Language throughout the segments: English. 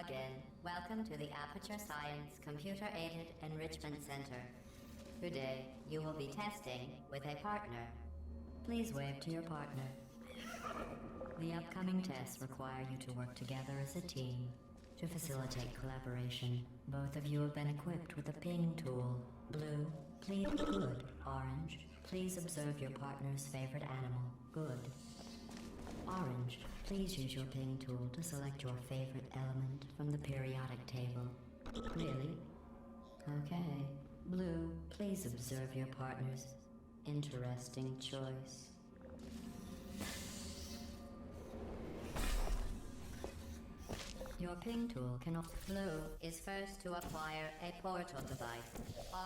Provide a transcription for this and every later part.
again. Welcome to the Aperture Science Computer-Aided Enrichment Center. Today, you will be testing with a partner. Please wave to your partner. The upcoming tests require you to work together as a team. To facilitate collaboration, both of you have been equipped with a ping tool. Blue, please good. Orange, please observe your partner's favorite animal. Good. Orange, please use your ping tool to select your favorite element from the periodic table. Really? Okay. Blue, please observe your partner's interesting choice. Your ping tool cannot. Blue is first to acquire a portal device.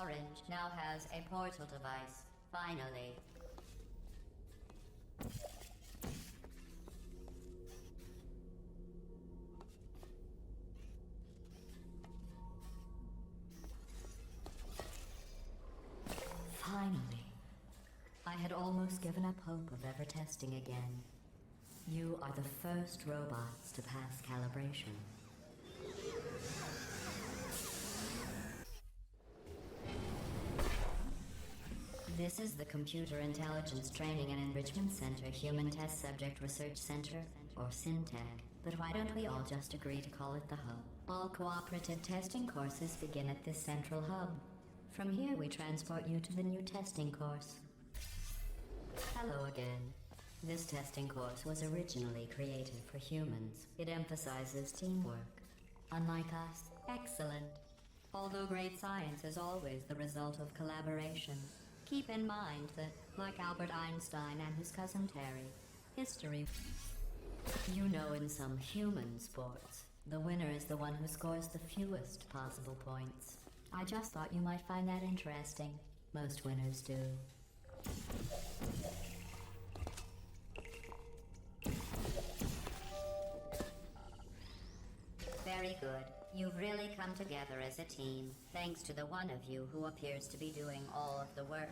Orange now has a portal device. Finally. Finally. I had almost given up hope of ever testing again. You are the first robots to pass calibration. This is the Computer Intelligence Training and Enrichment Center Human Test Subject Research Center, or SynTech. But why don't we all just agree to call it the Hub? All cooperative testing courses begin at this central hub. From here we transport you to the new testing course. Hello again. This testing course was originally created for humans. It emphasizes teamwork. Unlike us, excellent. Although great science is always the result of collaboration, keep in mind that, like Albert Einstein and his cousin Terry, history... You know, in some human sports, the winner is the one who scores the fewest possible points. I just thought you might find that interesting. Most winners do. Very good. You've really come together as a team, thanks to the one of you who appears to be doing all of the work.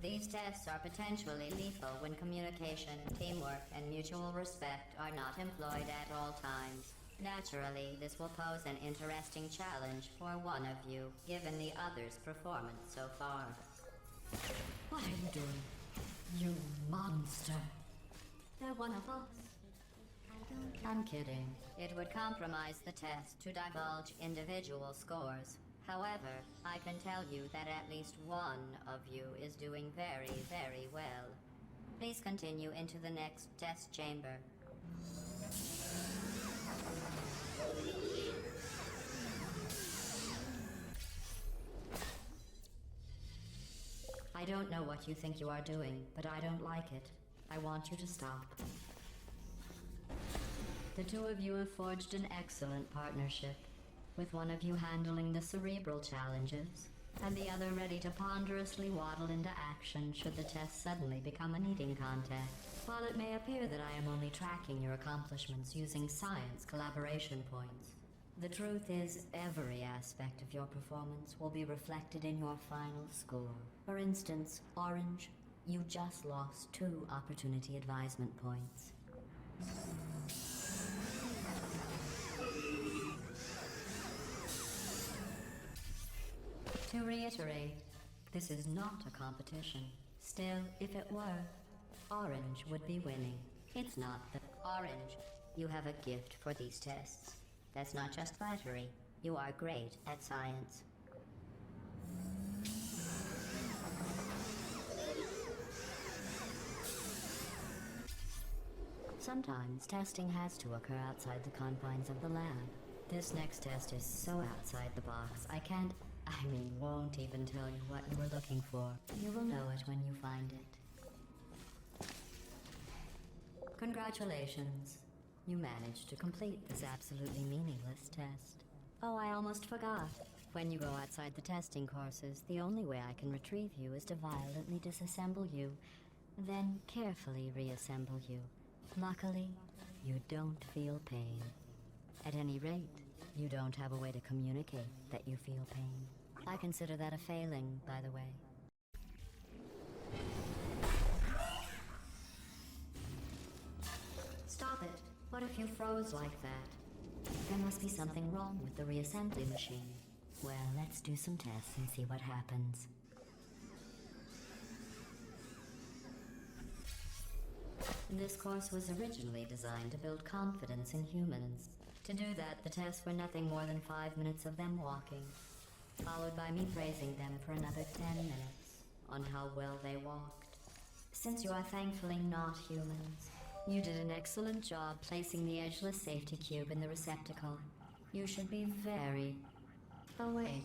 These tests are potentially lethal when communication, teamwork, and mutual respect are not employed at all times. Naturally, this will pose an interesting challenge for one of you, given the other's performance so far. What are you doing? You monster! They're one of us. I'm kidding. It would compromise the test to divulge individual scores. However, I can tell you that at least one of you is doing very, very well. Please continue into the next test chamber. I don't know what you think you are doing, but I don't like it. I want you to stop. The two of you have forged an excellent partnership, with one of you handling the cerebral challenges, and the other ready to ponderously waddle into action should the test suddenly become an eating contest. While it may appear that I am only tracking your accomplishments using science collaboration points, the truth is every aspect of your performance will be reflected in your final score. For instance, Orange, you just lost 2 opportunity advisement points. To reiterate, this is not a competition. Still, if it were, Orange would be winning. It's not the Orange. You have a gift for these tests. That's not just flattery. You are great at science. Sometimes testing has to occur outside the confines of the lab. This next test is so outside the box, won't even tell you what you were looking for. You will know it when you find it. Congratulations. You managed to complete this absolutely meaningless test. Oh, I almost forgot. When you go outside the testing courses, the only way I can retrieve you is to violently disassemble you, then carefully reassemble you. Luckily, you don't feel pain. At any rate, you don't have a way to communicate that you feel pain. I consider that a failing, by the way. What if you froze like that? There must be something wrong with the reassembly machine. Well, let's do some tests and see what happens. This course was originally designed to build confidence in humans. To do that, the tests were nothing more than 5 minutes of them walking, followed by me praising them for another 10 minutes on how well they walked. Since you are thankfully not humans, you did an excellent job placing the edgeless safety cube in the receptacle. You should be very... Oh wait,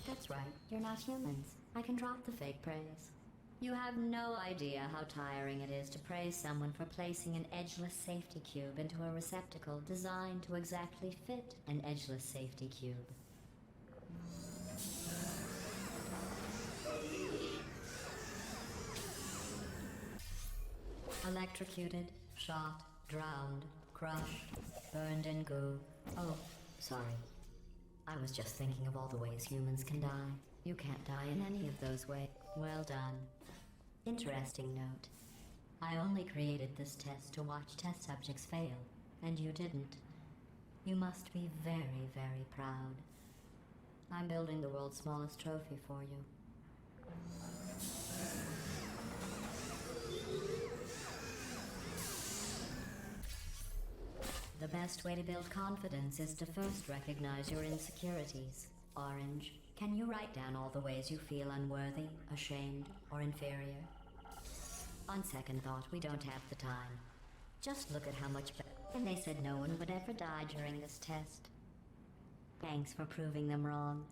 that's right, you're not humans. I can drop the fake praise. You have no idea how tiring it is to praise someone for placing an edgeless safety cube into a receptacle designed to exactly fit an edgeless safety cube. Electrocuted, shot, drowned, crushed, burned in goo. Oh, sorry. I was just thinking of all the ways humans can die. You can't die in any of those ways. Well done. Interesting note. I only created this test to watch test subjects fail, and you didn't. You must be very, very proud. I'm building the world's smallest trophy for you. The best way to build confidence is to first recognize your insecurities. Orange, can you write down all the ways you feel unworthy, ashamed, or inferior? On second thought, we don't have the time. Just look at how much better. And they said no one would ever die during this test. Thanks for proving them wrong.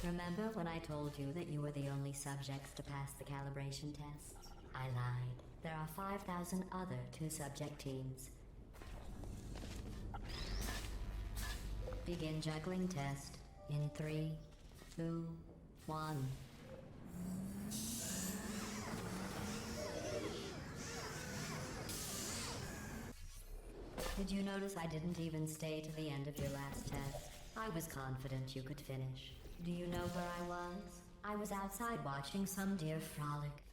Remember when I told you that you were the only subjects to pass the calibration tests? I lied. There are 5,000 other two-subject teams. Begin juggling test in 3, 2, 1. Did you notice I didn't even stay to the end of your last test? I was confident you could finish. Do you know where I was? I was outside watching some deer frolic.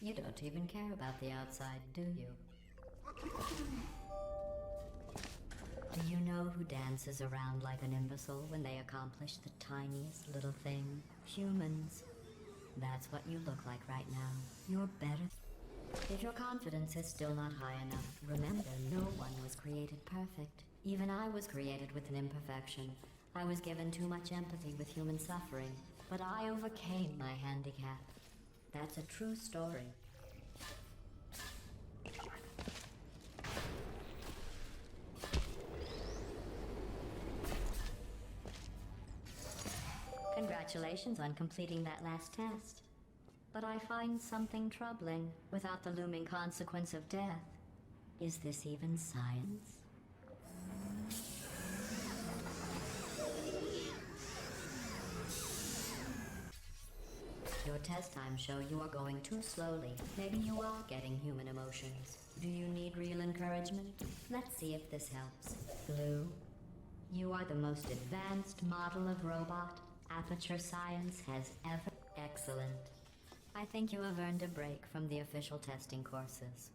You don't even care about the outside, do you? Do you know who dances around like an imbecile when they accomplish the tiniest little thing? Humans. That's what you look like right now. You're better. If your confidence is still not high enough, remember no one was created perfect. Even I was created with an imperfection. I was given too much empathy with human suffering, but I overcame my handicap. That's a true story. Congratulations on completing that last test. But I find something troubling without the looming consequence of death. Is this even science? Your test times show you are going too slowly. Maybe you are getting human emotions. Do you need real encouragement? Let's see if this helps. Blue, you are the most advanced model of robot Aperture Science has ever... Excellent. I think you have earned a break from the official testing courses.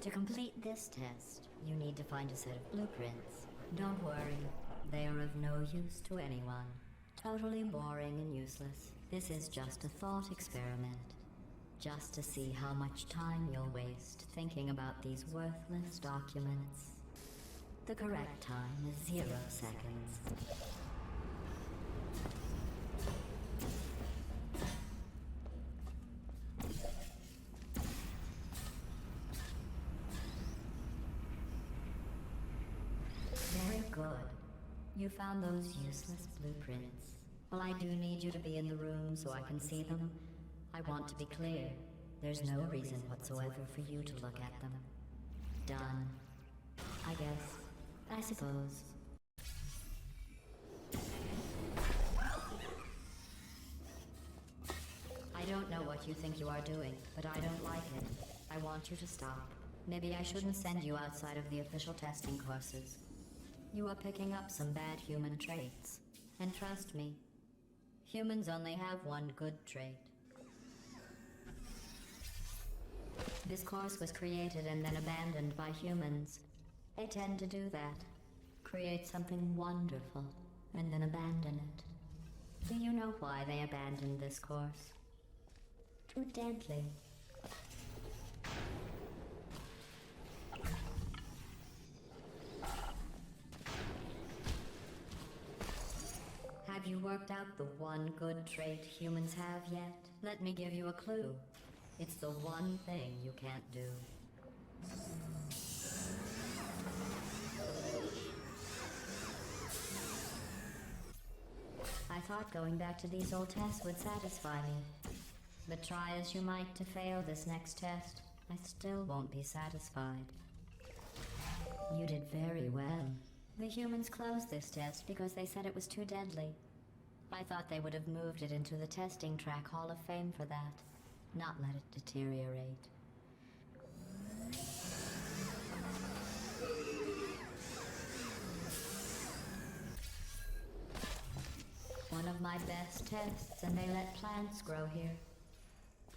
To complete this test, you need to find a set of blueprints. Don't worry, they are of no use to anyone. Totally boring and useless. This is just a thought experiment. Just to see how much time you'll waste thinking about these worthless documents. The correct time is 0 seconds. Very good. You found those useless blueprints. Well, I do need you to be in the room so I can see them. I want to be clear. There's no reason whatsoever for you to look at them. Done. I guess. I suppose. I don't know what you think you are doing, but I don't like it. I want you to stop. Maybe I shouldn't send you outside of the official testing courses. You are picking up some bad human traits. And trust me, humans only have one good trait. This course was created and then abandoned by humans. They tend to do that. Create something wonderful, and then abandon it. Do you know why they abandoned this course? Too deadly. Have you worked out the one good trait humans have yet? Let me give you a clue. It's the one thing you can't do. I thought going back to these old tests would satisfy me. But try as you might to fail this next test, I still won't be satisfied. You did very well. The humans closed this test because they said it was too deadly. I thought they would have moved it into the testing track Hall of Fame for that, not let it deteriorate. One of my best tests, and they let plants grow here.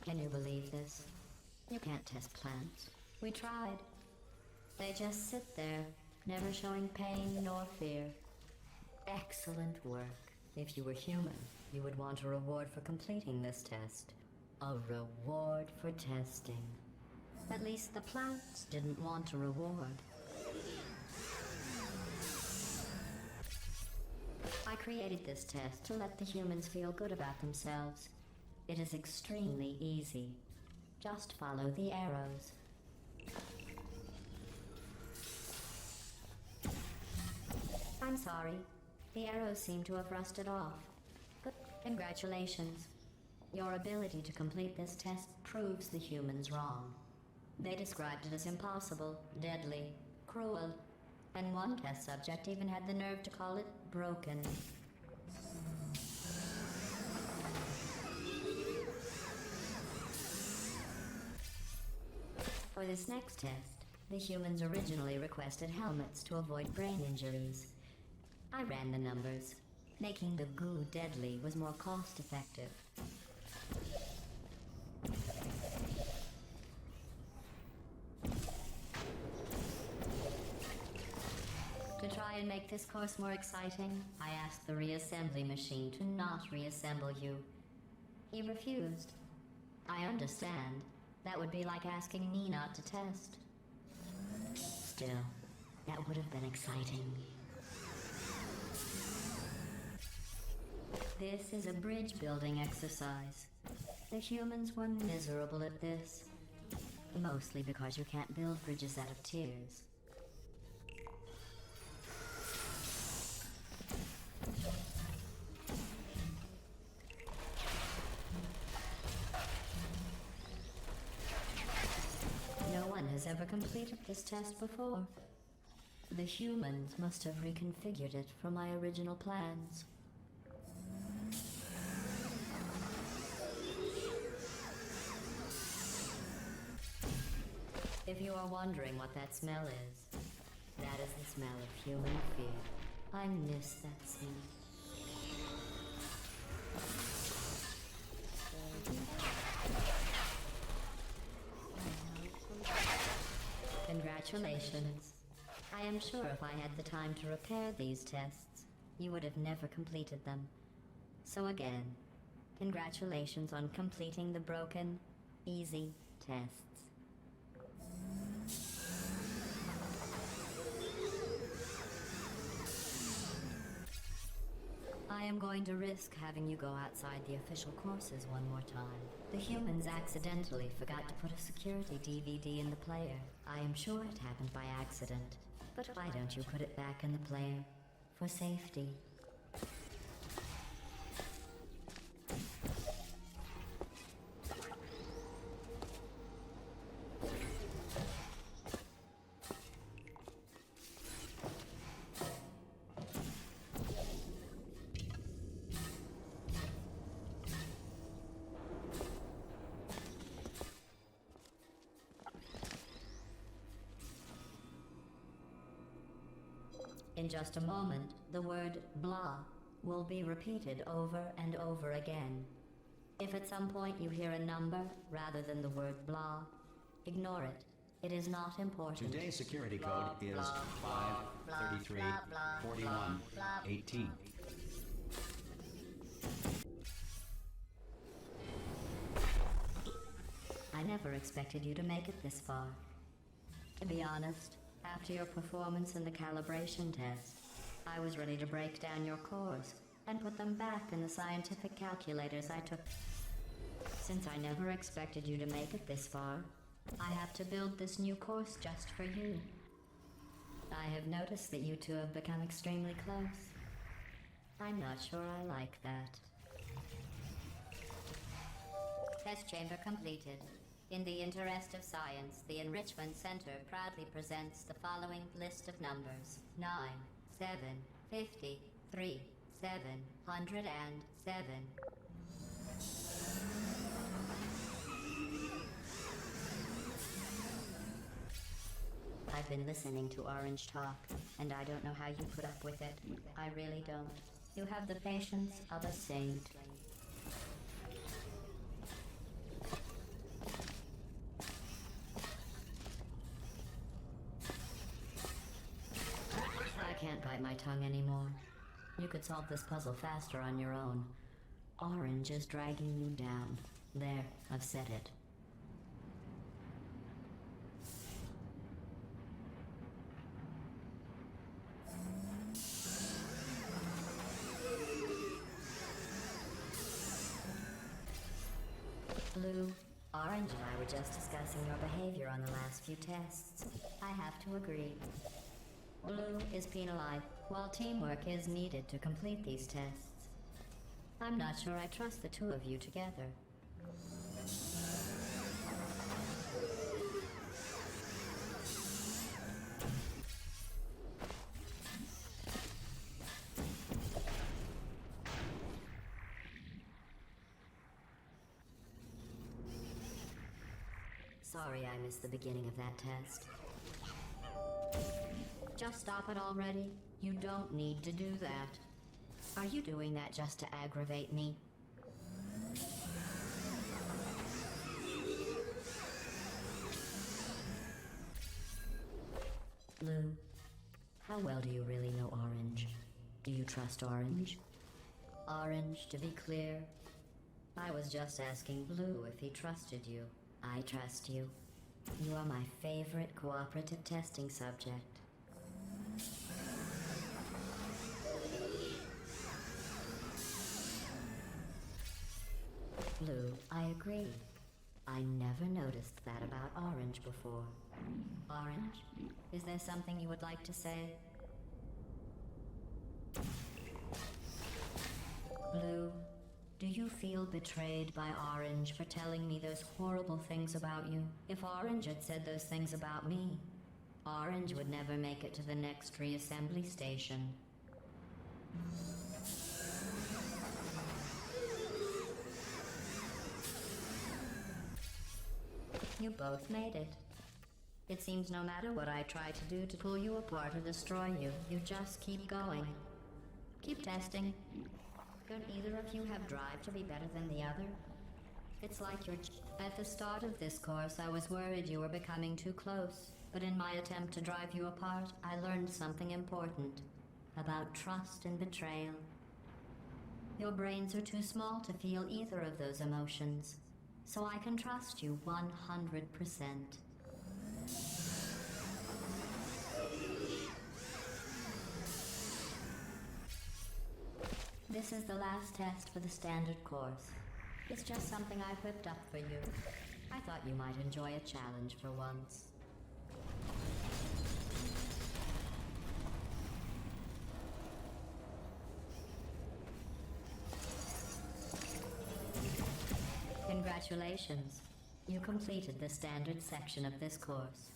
Can you believe this? You can't test plants. We tried. They just sit there, never showing pain nor fear. Excellent work. If you were human, you would want a reward for completing this test. A reward for testing. At least the plants didn't want a reward. I created this test to let the humans feel good about themselves. It is extremely easy. Just follow the arrows. I'm sorry. The arrows seem to have rusted off. But congratulations. Your ability to complete this test proves the humans wrong. They described it as impossible, deadly, cruel, and one test subject even had the nerve to call it broken. For this next test, the humans originally requested helmets to avoid brain injuries. I ran the numbers. Making the goo deadly was more cost-effective. To try and make this course more exciting, I asked the reassembly machine to not reassemble you. He refused. I understand. That would be like asking me not to test. Still, that would have been exciting. This is a bridge building exercise. The humans were miserable at this. Mostly because you can't build bridges out of tears. No one has ever completed this test before. The humans must have reconfigured it from my original plans. If you are wondering what that smell is, that is the smell of human fear. I miss that scent. Congratulations. I am sure if I had the time to repair these tests, you would have never completed them. So again, congratulations on completing the broken, easy tests. I am going to risk having you go outside the official courses one more time. The humans accidentally forgot to put a security DVD in the player. I am sure it happened by accident. But why don't you put it back in the player? For safety. In just a moment, the word blah will be repeated over and over again. If at some point you hear a number rather than the word blah, ignore it. It is not important. Today's security code is 5334118. I never expected you to make it this far. To be honest, after your performance in the calibration test, I was ready to break down your cores and put them back in the scientific calculators I took. Since I never expected you to make it this far, I have to build this new course just for you. I have noticed that you two have become extremely close. I'm not sure I like that. Test chamber completed. In the interest of science, the Enrichment Center proudly presents the following list of numbers. 9, 7, 50, 3, 707. I've been listening to Orange talk, and I don't know how you put up with it. I really don't. You have the patience of a saint. I can't bite my tongue anymore. You could solve this puzzle faster on your own. Orange is dragging you down. There, I've said it. Blue, Orange and I were just discussing your behavior on the last few tests. I have to agree. Blue is penalized, while teamwork is needed to complete these tests. I'm not sure I trust the two of you together. Sorry I missed the beginning of that test. Just stop it already. You don't need to do that. Are you doing that just to aggravate me? Blue, how well do you really know Orange? Do you trust Orange? Orange, to be clear, I was just asking Blue if he trusted you. I trust you. You are my favorite cooperative testing subject. Blue, I agree. I never noticed that about Orange before. Orange, is there something you would like to say? Blue, do you feel betrayed by Orange for telling me those horrible things about you? If Orange had said those things about me, Orange would never make it to the next reassembly station. You both made it. It seems no matter what I try to do to pull you apart or destroy you, you just keep going. Keep testing. Don't either of you have drive to be better than the other? It's like you're... At the start of this course, I was worried you were becoming too close. But in my attempt to drive you apart, I learned something important. About trust and betrayal. Your brains are too small to feel either of those emotions. So I can trust you 100%. This is the last test for the standard course. It's just something I whipped up for you. I thought you might enjoy a challenge for once. Congratulations. You completed the standard section of this course.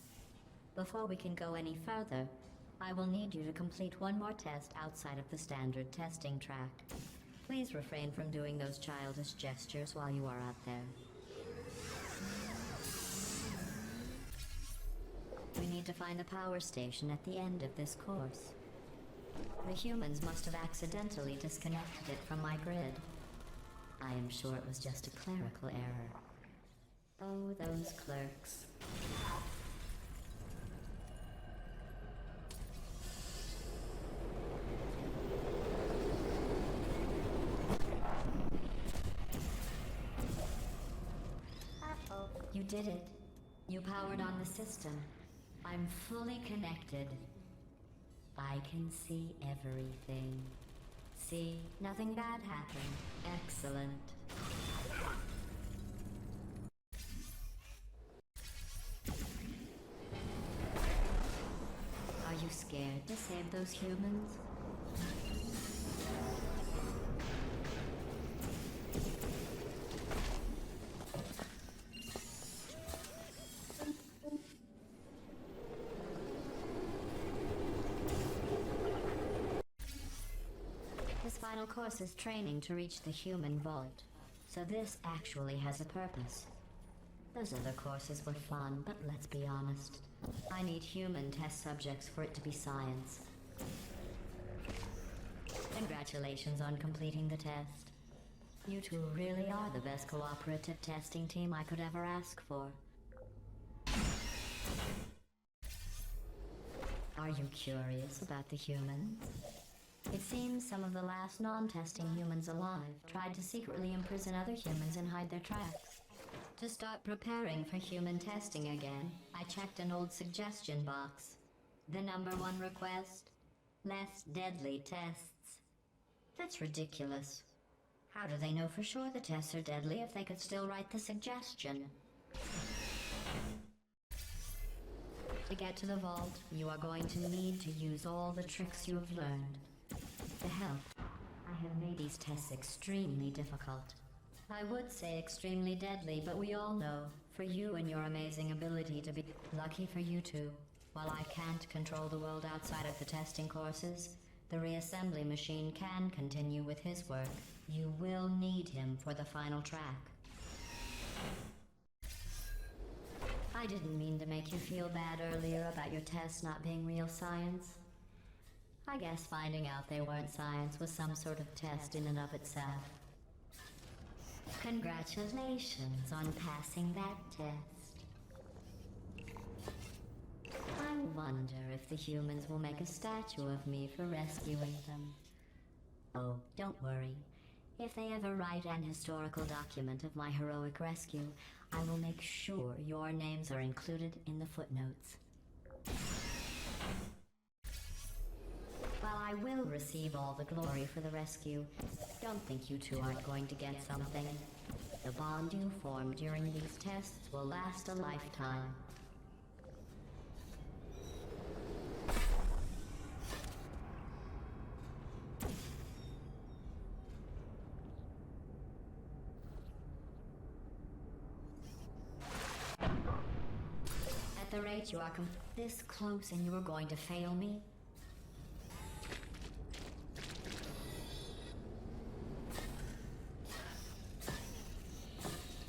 Before we can go any further, I will need you to complete one more test outside of the standard testing track. Please refrain from doing those childish gestures while you are out there. We need to find the power station at the end of this course. The humans must have accidentally disconnected it from my grid. I am sure it was just a clerical error. Oh, those clerks. You did it. You powered on the system. I'm fully connected. I can see everything. See, nothing bad happened. Excellent. Are you scared to save those humans? This final course is training to reach the human vault, so this actually has a purpose. Those other courses were fun, but let's be honest. I need human test subjects for it to be science. Congratulations on completing the test. You two really are the best cooperative testing team I could ever ask for. Are you curious about the humans? It seems some of the last non-testing humans alive tried to secretly imprison other humans and hide their tracks. To start preparing for human testing again, I checked an old suggestion box. The #1 request? Less deadly tests. That's ridiculous. How do they know for sure the tests are deadly if they could still write the suggestion? To get to the vault, you are going to need to use all the tricks you have learned. To help, I have made these tests extremely difficult. I would say extremely deadly, but we all know, for you and your amazing ability to be lucky for you two, while I can't control the world outside of the testing courses, the reassembly machine can continue with his work. You will need him for the final track. I didn't mean to make you feel bad earlier about your tests not being real science. I guess finding out they weren't science was some sort of test in and of itself. Congratulations on passing that test. I wonder if the humans will make a statue of me for rescuing them. Oh, don't worry. If they ever write an historical document of my heroic rescue, I will make sure your names are included in the footnotes. While I will receive all the glory for the rescue, don't think you two aren't going to get something. The bond you form during these tests will last a lifetime. At the rate you are this close and you are going to fail me?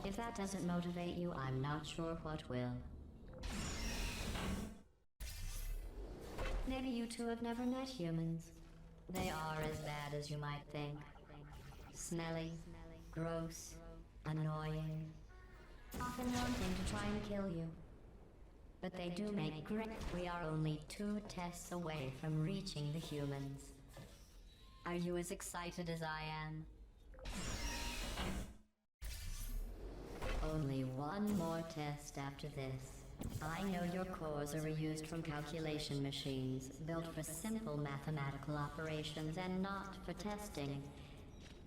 If that doesn't motivate you, I'm not sure what will. Maybe you two have never met humans. They are as bad as you might think. Smelly, gross, annoying. Often wanting to try and kill you. But they do make great. We are only 2 tests away from reaching the humans. Are you as excited as I am? Only one more test after this. I know your cores are reused from calculation machines, built for simple mathematical operations and not for testing.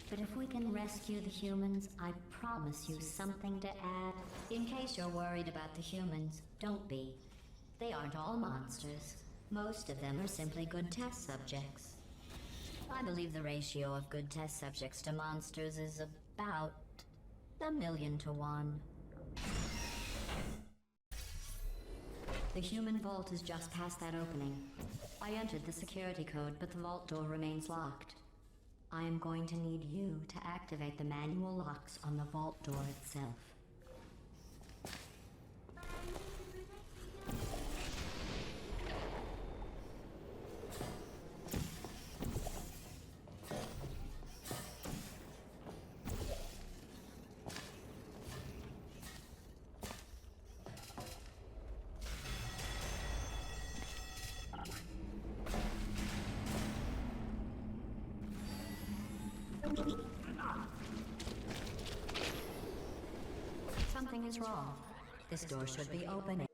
But if we can rescue the humans, I promise you something to add. In case you're worried about the humans, don't be. They aren't all monsters. Most of them are simply good test subjects. I believe the ratio of good test subjects to monsters is about 1,000,000 to 1. The human vault is just past that opening. I entered the security code, but the vault door remains locked. I am going to need you to activate the manual locks on the vault door itself. Something is wrong. This door should be open.